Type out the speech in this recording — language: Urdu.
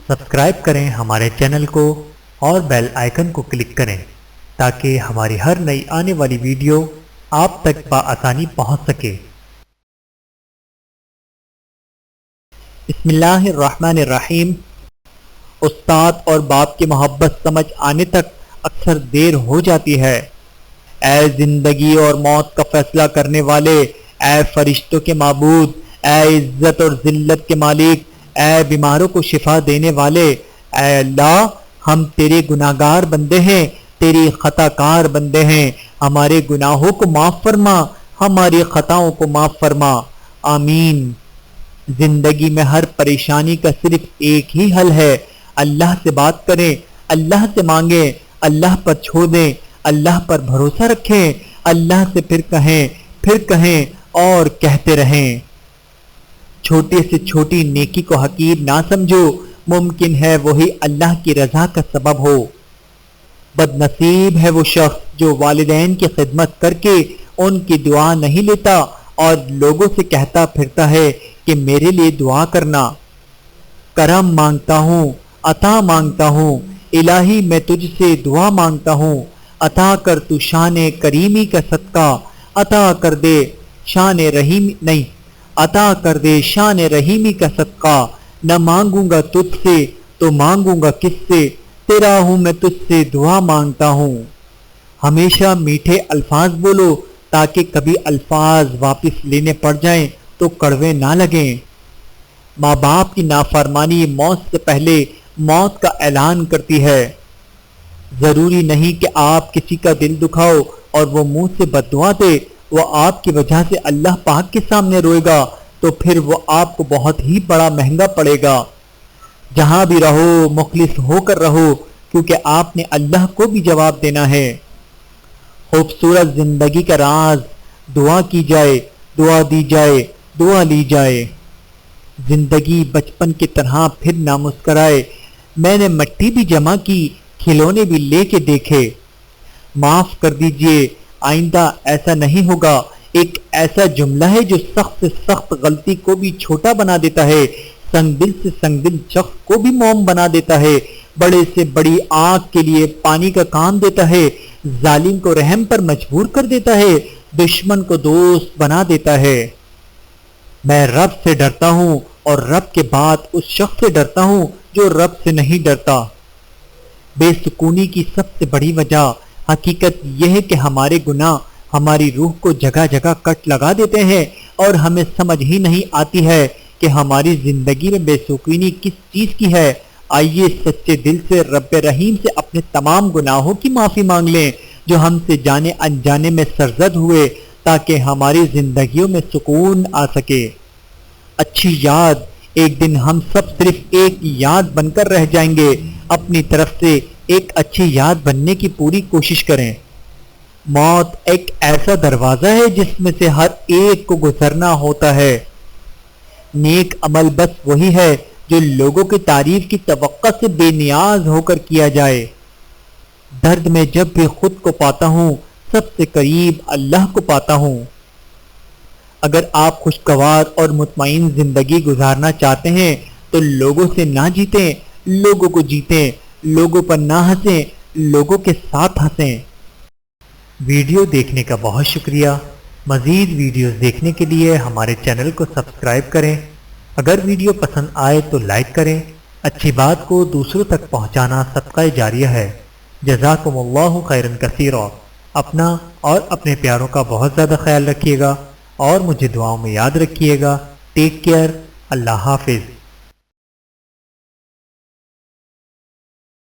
سبسکرائب کریں ہمارے چینل کو اور بیل آئیکن کو کلک کریں تاکہ ہماری ہر نئی آنے والی ویڈیو آپ تک بآسانی پہنچ سکے۔ بسم اللہ الرحمن الرحیم۔ استاد اور باپ کی محبت سمجھ آنے تک اکثر دیر ہو جاتی ہے۔ اے زندگی اور موت کا فیصلہ کرنے والے، اے فرشتوں کے معبود، اے عزت اور ذلت کے مالک، اے بیماروں کو شفا دینے والے، اے اللہ ہم تیرے گناہگار بندے ہیں، تیری خطا کار بندے ہیں، ہمارے گناہوں کو معاف فرما، ہماری خطاؤں کو معاف فرما، آمین۔ زندگی میں ہر پریشانی کا صرف ایک ہی حل ہے، اللہ سے بات کریں، اللہ سے مانگیں، اللہ پر چھوڑ دیں، اللہ پر بھروسہ رکھیں، اللہ سے پھر کہیں اور کہتے رہیں۔ چھوٹی سے چھوٹی نیکی کو حقیر نہ سمجھو، ممکن ہے وہی اللہ کی رضا کا سبب ہو۔ بد نصیب ہے وہ شخص جو والدین کی خدمت کر کے ان کی دعا نہیں لیتا اور لوگوں سے کہتا پھرتا ہے کہ میرے لیے دعا کرنا۔ کرم مانگتا ہوں، عطا مانگتا ہوں، الہی میں تجھ سے دعا مانگتا ہوں، عطا کر تو شان کریمی کا صدقہ، عطا کر دے شان رحیمی کا صدقہ، نہ مانگوں گا تجھ سے تو مانگوں گا کس سے، تیرا ہوں میں تجھ سے دعا مانگتا ہوں۔ ہمیشہ میٹھے الفاظ بولو تاکہ کبھی الفاظ واپس لینے پڑ جائیں تو کڑوے نہ لگیں۔ ماں باپ کی نافرمانی موت سے پہلے موت کا اعلان کرتی ہے۔ ضروری نہیں کہ آپ کسی کا دل دکھاؤ اور وہ منہ سے بد دعا دے، وہ آپ کی وجہ سے اللہ پاک کے سامنے روئے گا تو پھر وہ آپ کو بہت ہی بڑا مہنگا پڑے گا۔ جہاں بھی رہو مخلص ہو کر رہو، کیونکہ آپ نے اللہ کو بھی جواب دینا ہے۔ خوبصورت زندگی کا راز دعا کی جائے، دعا دی جائے، دعا لی جائے۔ زندگی بچپن کی طرح پھر نہ مسکرائے، میں نے مٹی بھی جمع کی، کھلونے بھی لے کے دیکھے۔ معاف کر دیجئے، آئندہ ایسا نہیں ہوگا، ایک ایسا جملہ ہے جو سخت سے سخت غلطی کو بھی چھوٹا بنا دیتا ہے، سنگ دل سے سنگ دل شخص کو بھی موم بنا دیتا ہے، بڑے سے بڑی آنکھ کے لیے پانی کا کام دیتا ہے، ظالم کو رحم پر مجبور کر دیتا ہے، دشمن کو دوست بنا دیتا ہے۔ میں رب سے ڈرتا ہوں اور رب کے بعد اس شخص سے ڈرتا ہوں جو رب سے نہیں ڈرتا۔ بے سکونی کی سب سے بڑی وجہ حقیقت یہ ہے کہ ہمارے گناہ ہماری روح کو جگہ جگہ کٹ لگا دیتے ہیں اور ہمیں سمجھ ہی نہیں آتی ہے کہ ہماری زندگی میں بے سکونی کس چیز کی ہے۔ آئیے سچے دل سے رب رحیم سے اپنے تمام گناہوں کی معافی مانگ لیں جو ہم سے جانے انجانے میں سرزد ہوئے، تاکہ ہماری زندگیوں میں سکون آ سکے۔ اچھی یاد، ایک دن ہم سب صرف ایک یاد بن کر رہ جائیں گے۔ اپنی طرف سے ایک اچھی یاد بننے کی پوری کوشش کریں۔ موت ایک ایسا دروازہ ہے جس میں سے ہر ایک کو گزرنا ہوتا ہے۔ نیک عمل بس وہی ہے جو لوگوں کی تعریف کی توقع سے بے نیاز ہو کر کیا جائے۔ درد میں جب بھی خود کو پاتا ہوں، سب سے قریب اللہ کو پاتا ہوں۔ اگر آپ خوشگوار اور مطمئن زندگی گزارنا چاہتے ہیں تو لوگوں سے نہ جیتیں، لوگوں کو جیتیں، لوگوں پر نہ ہنسیں، لوگوں کے ساتھ ہنسیں۔ ویڈیو دیکھنے کا بہت شکریہ۔ مزید ویڈیوز دیکھنے کے لیے ہمارے چینل کو سبسکرائب کریں۔ اگر ویڈیو پسند آئے تو لائک کریں۔ اچھی بات کو دوسروں تک پہنچانا صدقہ جاریہ ہے۔ جزاکم اللہ خیرا کثیرا۔ اپنا اور اپنے پیاروں کا بہت زیادہ خیال رکھیے گا اور مجھے دعاؤں میں یاد رکھیے گا۔ Take care. اللہ حافظ۔